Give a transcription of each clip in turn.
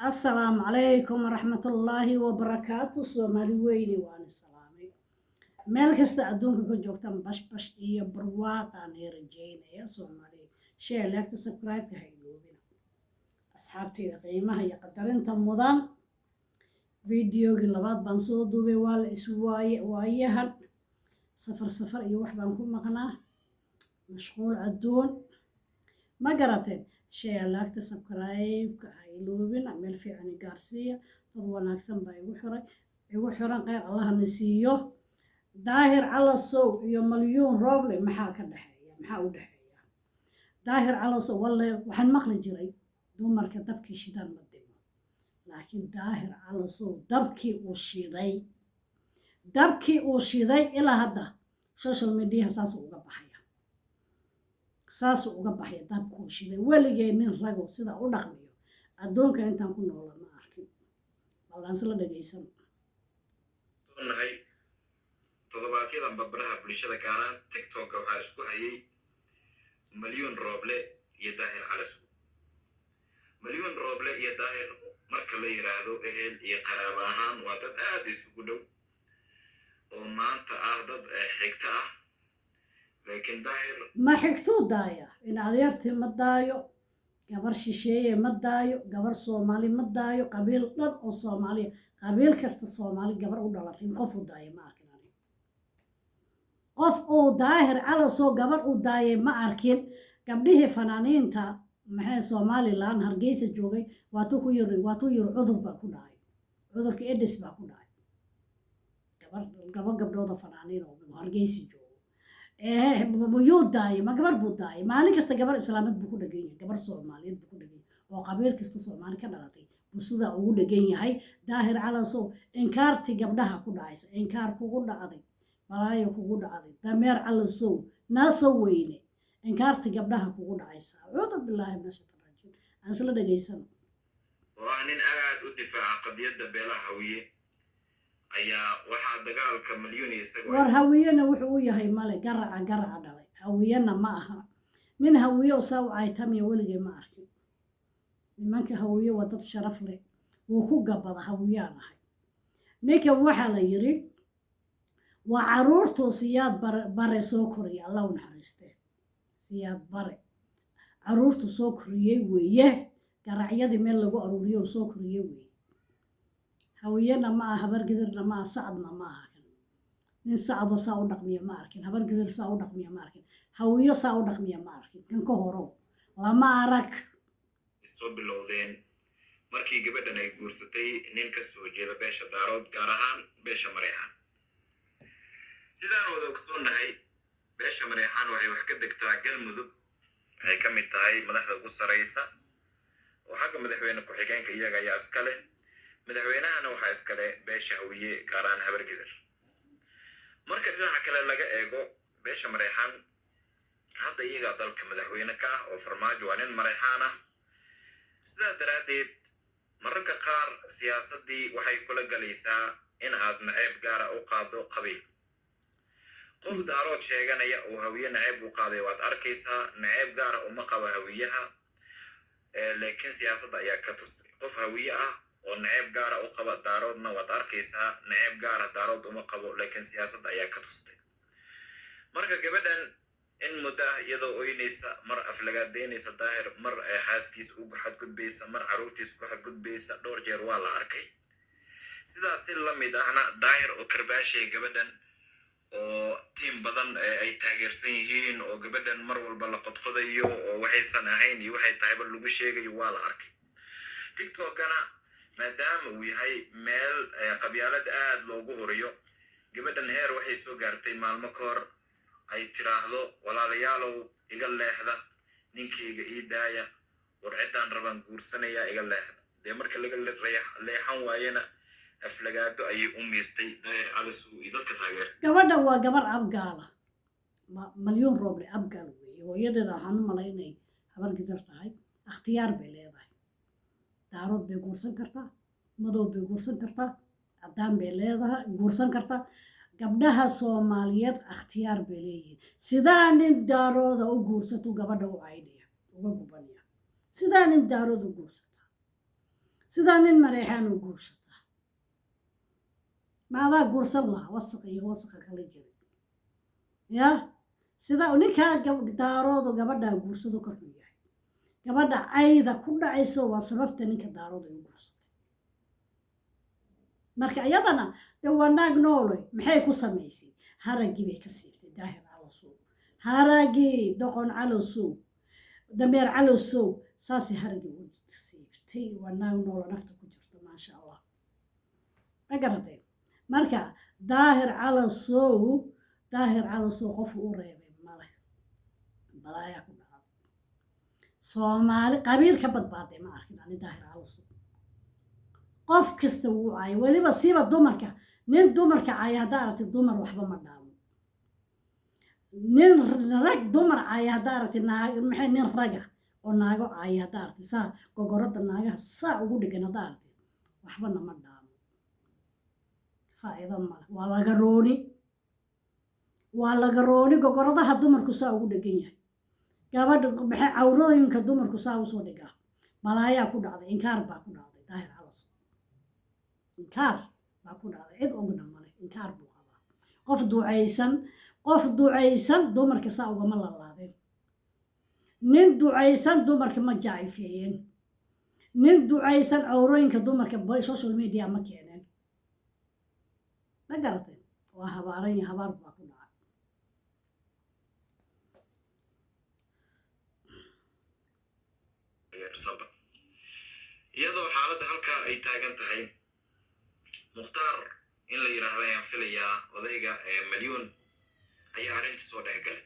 السلام عليكم ورحمة الله وبركاته سومالي ويني وأنا سلامي meel kasta adduunka ka joogtaan bashbash iyo barwaaqaan ay rajaynaya soomaaliya share like subscribe-ka ha iloobina asxaabtayda qiimaha iyo qadarinta mudan videogii labaad baan soo duubay waa la waayahan safar iyo wax baan ku maqnaa mashquul adduun ma garateen share like subscribe-ka ha iloobina meel fiican i gaarsiiya dad wanaagsan baa igu xiran khayr allahna siiyo daahir calasow iyo malyuun rooble maxaa u dhexeeya daahir calasow walle waxaan maqli jiray dumarka dabkii shidaan ma dimo laakiin daahir calasow dabkii uu shiday ilaa hadda social media saasuu uga baxaya dabkuu shiday weligay nin ragow sida u dhaqmiyo adduunka intaan ku noola ma arkin ballaanse dhegaysan toddobaadyadan baraha bulshada gaaraan tiktok waxaa isku hayay malyuun rooble iyo daahir calasow malyuun rooble iyo daahir marka la yiraahdo ehel iyo qaraabo ahaan waa dad aad isugu dhow oo maanta ah dad xigta ah laakiin daahir ma xigtuu daaya in adeertii ma daayo gabar shisheeye ma daayo gabar soomaali ma daayo qabiil dhan oo soomaaliya qabiil kasta soomaali gabar u dhalatay in qof u daaya ma arkin qof uu daahir calasow gabar u daayay ma arkin gabdhihii fanaaniinta maxay Somaliland Hargeysa joogay waatuu yiri cudur baa ku dhacay cudurka edis baa ku dhacay gabdhooda fanaaniin oo Hargeysa joogo buu daayay ma gabar buu daayay maalin kasta gabar islaamad buu ku dhagan yahay gabar Soomaaliyeed buu ku dhagan yahay oo qabiil kasta Soomaali ka dhalatay buu sida ugu dhagan yahay daahir calasow inkaarti gabdhaha ku dhacaysa inkaar kugu dhacday malaayo kugu dhacday dameer calasow naasoo weyne inkaarti gabdhaha kugu dhacaysa cuudu billaahi min shaytaani rajiim aan isla dhageysano waa nin aad u difaaca qadiyadda beelaha hawiye ayaa waxaa dagaalka malyuun isagoo war hawiyena wuxuu u yahay male garaca dhalay hawiyena ma aha nin hawiye oo saa u aytamiya weligay ma arkin nimanka hawiye waa dad sharaf leh wuu ku gabada hawiyaan ahay ninkan waxaa la yiri waa caruurtuu siyaad bare soo koriyay allah u naxariistee siyaad bare caruurtu soo koriyey weeye garacyadii meel lagu aruuriyo oo soo koriyey weeye hawiyena ma aha habargidirna ma aha sacadna ma aha nin sacadoo saa u dhaqmiya ma arkin habargidir saa u dhaqmiya ma arkin hawiyo saa u dhaqmiya ma arkin kan ka horow lama arag soo bilowdeen markii gabadhan ay guursatay nin ka soo jeeda beesha daarood gaar ahaan beesha mareexaan sidaan wada ogsoonahay beesha mareexaan waxay wax ka degtaa galmudug waxay ka mid tahay madaxda ugu saraysa oo xagga madaxweyne ku-xigeenka iyaga ayaa iska leh madaxweynahana waxaa iska leh beesha hawiye gaaraan habargidir marka dhinaca kale laga eego beesha mareexaan hadda iyagaa dalka madaxweyne ka ah oo farmaajo waa nin mareexaan ah sidaa daraaddeed mararka qaar siyaasaddii waxay kula galaysaa in aad naceeb gaara u qaado qabiil qof daarood sheeganaya oo hawiye naceeb u qaaday waad arkaysaa naceeb gaara uma qabo hawiyaha laakiin siyaasadda ayaa ka tustay qof hawiye ah oo naceeb gaara u qaba daaroodna waad arkaysaa naceeb gaara daarood uma qabo laakiin siyaasadda ayaa ka tustay marka gabadhan in muddo ah iyadoo oynaysa mar aflagaadeynaysa daahir mar xaaskiisa ugu xadgudbaysa mar caruurtiisa ku xadgudbaysa dhowr jeer waa la arkay sidaas si la mid ahna daahir oo karbaashaya gabadhan oo tiim badan ay taageersan yihiin oo gabadhan mar walba la qodqodayo oo waxaysan ahayn iyo waxay tahayba lagu sheegayo waa la arkay tiktokana maadaama uu yahay meel qabyaalad aad loogu horiyo gabadhan heer waxay soo gaartay maalmo ka hor ay tiraahdo walaalayaalow iga leexda ninkayga ii daaya war ciddaan rabaan guursanayaa iga leexda dee marka laga leexan waayana aflagaado ayay u miistay daahir calasow iyo dadka taageer gabadha waa gabar abgaala malyuun rooble abgaal weeye hooyadeeda waxaan u malay inay habargidir tahay ikhtiyaar bay leedahay daarood bay guursan kartaa madow bay guursan kartaa caddaan bay leedahay guursan kartaa gabdhaha Soomaaliyeed ikhtiyaar bay leeyihiin sidaa nin daarooda u guursato gabadha u caydaya uga gubanaya sidaa nin daarooda u guursato sidaa nin mareexaan u guursata maadaa guursan lahaa wasaq iyo wasaqa kala jiray ya sidaa ninkaa daaroodu gabadhaa guursado korkuu yahay gabadha ayda ku dhacayso waa sababta ninka daarooda ay u guursatay marka iyadana dee waa naag noole maxay ku samaysay haraggii bay ka siibtay daahir calosow haraggii doqon calosow dameer calosow saasay haraggii u siibtay waa naag noolo nafta ku jirto maasha allah ma garatay marka daahir calosow qofu u reebay male balaayaa ku dhacda soomaali qabiil ka badbaaday ma arkin ani daahir calosow qof kasta wuu caaya weliba siiba dumarka nin dumarka caaya haddaa aragtid dumar waxba ma dhaamo nin rag dumar caaya haddaa aragtid maxay nin raga oo naago caaya haddaa aragtid saa gogoradda naagaha saa ugu dhegan haddaa aragtid waxbana ma dhaamo faa'iido male waa laga rooni gogoradaha dumarku saa ugu dhegan yahay gabadha maxay cawrooyinka dumarku saa usoo dhigaa balaayaa ku dhacday inkaar baa ku dhacday daahir calosow inkaar baa ku dhacday cid ogna male inkaar buu qabaa qof ducaysan dumarka saa ugama lalaadeen nin ducaysan dumarka ma jaacifeeyeen nin ducaysan cawrooyinka dumarka social media ma keeneen ma garatay waa habaaran iyo habaar baa ku dhacay iyadoo xaaladda halkaa ay taagan tahay mukhtaar in la yidhaahdo ayaan filayaa odayga malyuun ayaa arrintii soo dhex galay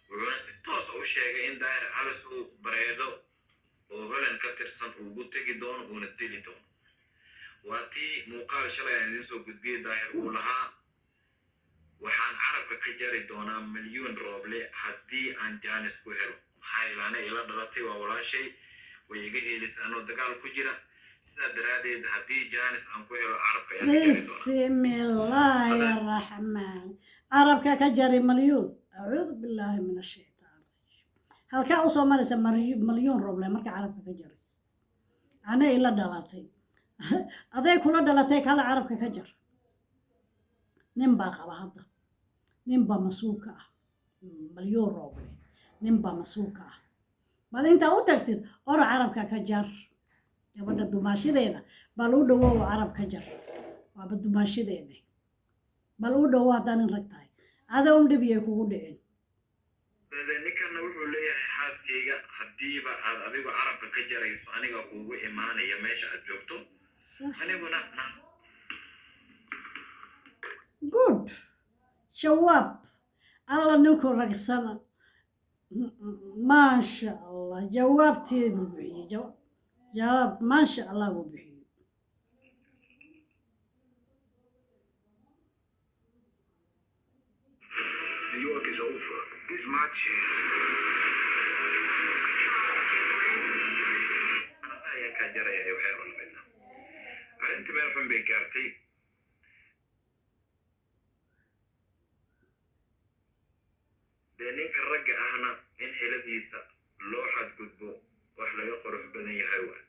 wuxuuna si toosa u sheegay in daahir calosow bareedo oo holan ka tirsan uugu tegi doono uuna dili doono waa tii muuqaal shalay aan idiin soo gudbiyey daahir uu lahaa waxaan carabka ka jari doonaa malyuun rooble haddii aan jaanis ku helo maxaa ilaana ila dhalatay waa walaashay way iga heelisa anoo dagaal ku jira sidaa daraadeed haddii jaanis aan ku helo carabka ayaan ka jari doonaa bismillaahi raxmaan carabka ka jari malyuun acuudu billaahi min ashaytaan halkaa usoo maraysa malyuun rooble marka carabka ka jaraysa ana ila dhalatay aday kula dhalatay kala carabka ka jar nin baa qaba hadda nin baa mas-uulka ah malyuun rooble nin baa mas-uulka ah bal intaa u tagtid ora carabka ka jar gabadha dumaashadeena bal u dhawow carab ka jar waaba dumaashadeena bal u dhawow haddaan in rag tahay adoon dhibiyay kugu dhicin ninkanna wuxuu leeyahay xaaskayga haddiiba aad adigu carabka ka jarayso aniga kuugu imaanaya meesha aad joogto aniguna good jawaab alla ninku ragsana maasha allah jawaabteedu bixiyey jawaab maasha allah buu bixiyey New York is over. This is my chance. Ayaa ka jaraya waxay oranayda arrinta meel xun bay gaartay dee ninka ragga ahna in xiladiisa loo xadgudbo wax laga qurux badan yahay waa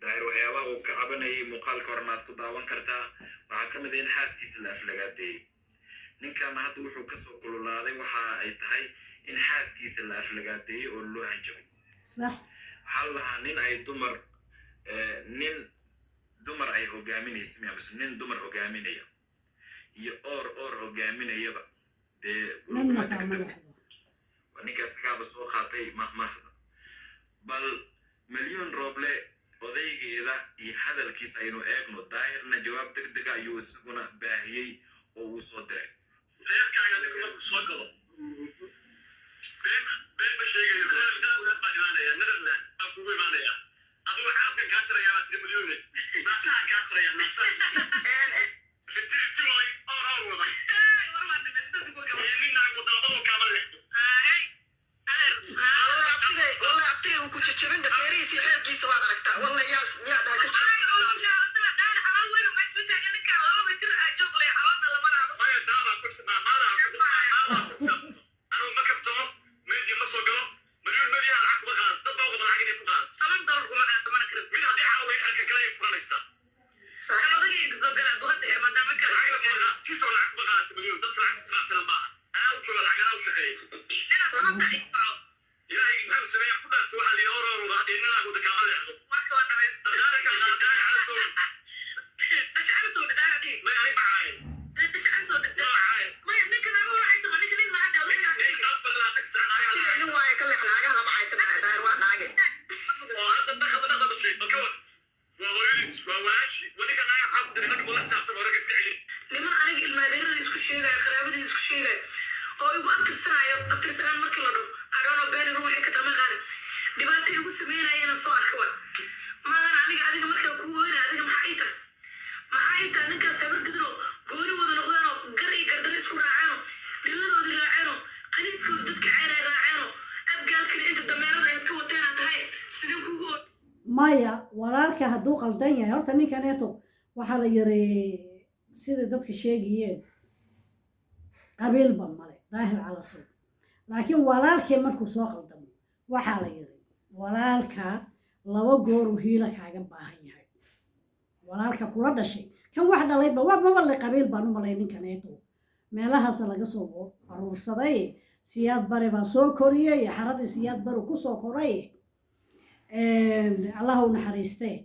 daahir waxyaabaha uu ka cabanayay muuqaalka hornaad ku daawan kartaa waxaa ka mid ah in xaaskiisa la aflagaadeeyey ninkana hadda wuxuu kasoo kululaaday waxa ay tahay in xaaskiisa la aflagaadeeyey oo loo hanjabay waxaa lahaa nin dumar ay hogaaminaysa mise nin dumar hogaaminaya iyo oor hogaaminayaba dee laguma degdego waa ninka isagaaba soo qaatay mahmahda bal malyuun rooble odaygeeda iyo hadalkiisa aynu eegno daahirna jawaab degdega ayuu isaguna baahiyey oo uu soo diray reerkaaga ninka markuu soo galo been ma sheegayo baan imaanaya netherland baan kugu imaanaya adigu carabkan kaa jirayaa baa tiri malyuune naasahan kaa jiraya naasahan ritiritii way oor wada nin naag wadaadadoo kaama lexdo abtiga uu ku jajabin dhabeerihiisa iyo xeerkiisa waad aragtaa walla yaa dhaha ka jira halka kale ay furanaysa kan odagii kasoo gala duhada ee maadaama kale jito lacag baqaata milyan dadka lacag qaatana maaha anaa u jooga lacag anaa u shaqeeya ninaad sama saxiibao ilaahay maxaa sameeya ku dhaarta waxaa la orooruga inilaagu dakaama leexdo marka waa dhamaysta dagaalka qaadaan cala soo ashcala soo dhadaanadii may ay macaayen ashcala soo dhadaanay may ninka naga waxay tahay ninka nin macada afar laatan saac nin waaye ka leex naagaha lama cayta daayir waa naage oo hadda dhaqada dhashay marka waa hooyadiis waa walaashi waninka naaga xaafadda nimanka wala saabtan hore iska celin niman aniga ilmaadeerada isku sheegaya qaraabadii isku sheegaya oo igu abtirsanaan markii la dhaho adhoono beenina waxay ka tama qaana dhibaato igu sameynayana soo arka wa maadan adiga markaa kuu weynaya adiga maxaa ii tahay ninkaas habar gidro gooni wada noqdeenoo gar iyo gardaro isku raaceeno dhilladoodii raaceeno qaniiskooda dadka ceeray raaceeno abgaalkani inta dameerada ayd ka wateenaa tahay sidin kugu maya walaalka hadduu qaldan yahay horta ninkaneeto waxaa la yiri sida dadka sheegayeen qabiilba male daahir cala suuq laakiin walaalkii markuu soo qaldamo waxaa la yiri walaalka laba gooru hiila kaaga baahan yahay walaalka kula dhashay kan wax dhalayba waa mabale qabiil baan u malay ninkaneeto meelahaas laga soo aruursaday siyaad bare baa soo koriyey xaradii siyaad bare ku soo koray allah u naxariistee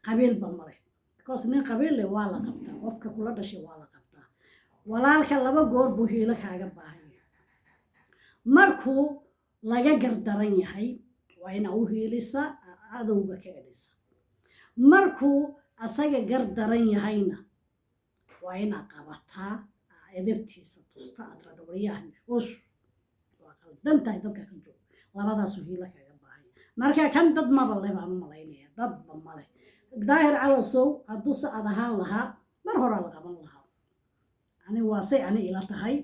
qabiilba male because nin qabiil leh waa la qabtaa qofka kula dhashay waa la qabtaa walaalka laba goor buu hiilo kaaga baahan yahay markuu laga gardaran yahay waa ina u hiilisa cadowga ka celisa markuu asaga gardaran yahayna waa ina qabataa edebtiisa tusta aad radawriyahan osh waa qaldantahay dadka ka jooga labadaasu hiilo kaaga baahan yahay marka kan dad maba le baan u malaynaya dadba male daahir cala sow hadduu sacad ahaan lahaa mar horaa la qaban lahaa ani waa say ani ila tahay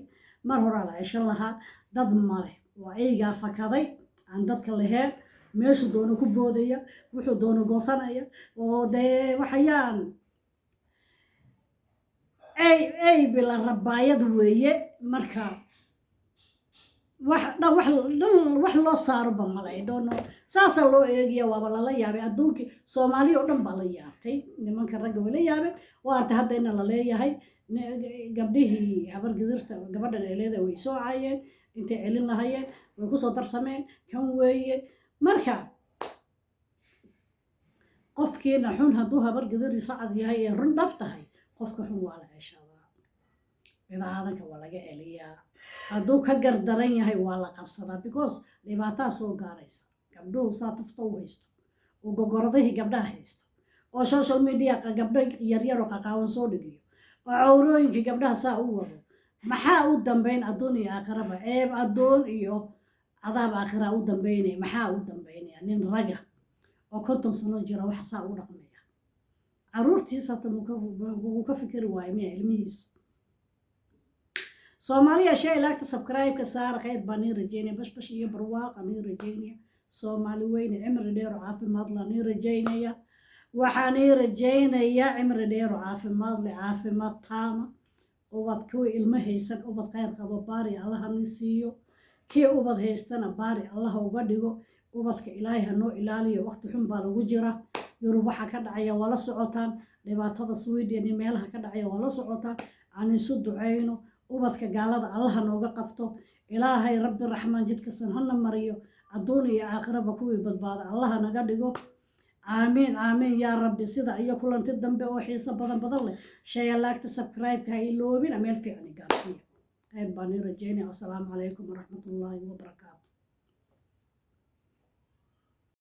mar horaa la ceshan lahaa dad male waa eygaa fakaday aan dadka laheen meeshuu doono ku boodaya wuxuu doono goosanaya oo dee waxayaan ey bila rabaayad weeye marka wax loo saaroba male doono saasaa loo eegaya waaba lala yaabay adduunkii soomaaliya oo dhan baa la yaabtay nimanka ragga way la yaabeen waa artay haddayna la leeyahay gabdhihii habar gidirta gabadhan ay leedahay way soo caayeen intay celin lahayeen way kusoo darsameen kan weeye marka qofkiina xun hadduu habar gidiri sacad yahay ee run dhab tahay qofka xun waa la ceshadaa bidaadanka waa laga celiyaa hadduu ka gardaran yahay waa la qabsadaa because dhibaataa soo gaaraysa gabdhuhu saa tufta u haysto oo gogoradihii gabdhaha haysto oo social media gabdho yaryaroo qaqaawan soo dhigiyo oo cawrooyinkii gabdhaha saa u wado maxaa u dambayn adduun iyo aakhiraba ceeb adduun iyo cadaab aakhiraa u dambaynaya maxaa u dambaynaya nin raga oo 50 sano jira waxa saa u dhaqmaya caruurtiisa hata wuu ka fikiri waayo miya ilmihiisa soomaaliya shay laagta subscribe-ka saara qayb baan ii rajeynaya bashbash iyo barwaaqa ii rajeynaya soomaali weyne cimri dheer oo caafimaad laan ii rajeynaya waxaan ii rajeynayaa cimri dheer oo caafimaad leh caafimaad taama ubad kuwii ilmo haysan ubad khayr qabo baari allaha ni siiyo kii ubad haystana baari allaha uga dhigo ubadka ilaahay ha noo ilaaliyo waqti xun baa lagu jira yurub waxa ka dhacaya waa la socotaan dhibaatada sweden iyo meelaha ka dhacaya waa la socotaan aan isu duceyno ubadka gaalada allaha nooga qabto ilaahay rabbi raxmaan jidkasan hana mariyo adduun iyo aakhiraba kuwii badbaada allaha naga dhigo aamiin aamiin yaa rabbi sida iyo kulanti dambe oo xiiso badan leh shaya laagta subscribe-ka ha iloobina meel fiican gaarsiiya khayr baan ii rajeynaya assalaamu calaykum waraxmatullaahi wabarakaatu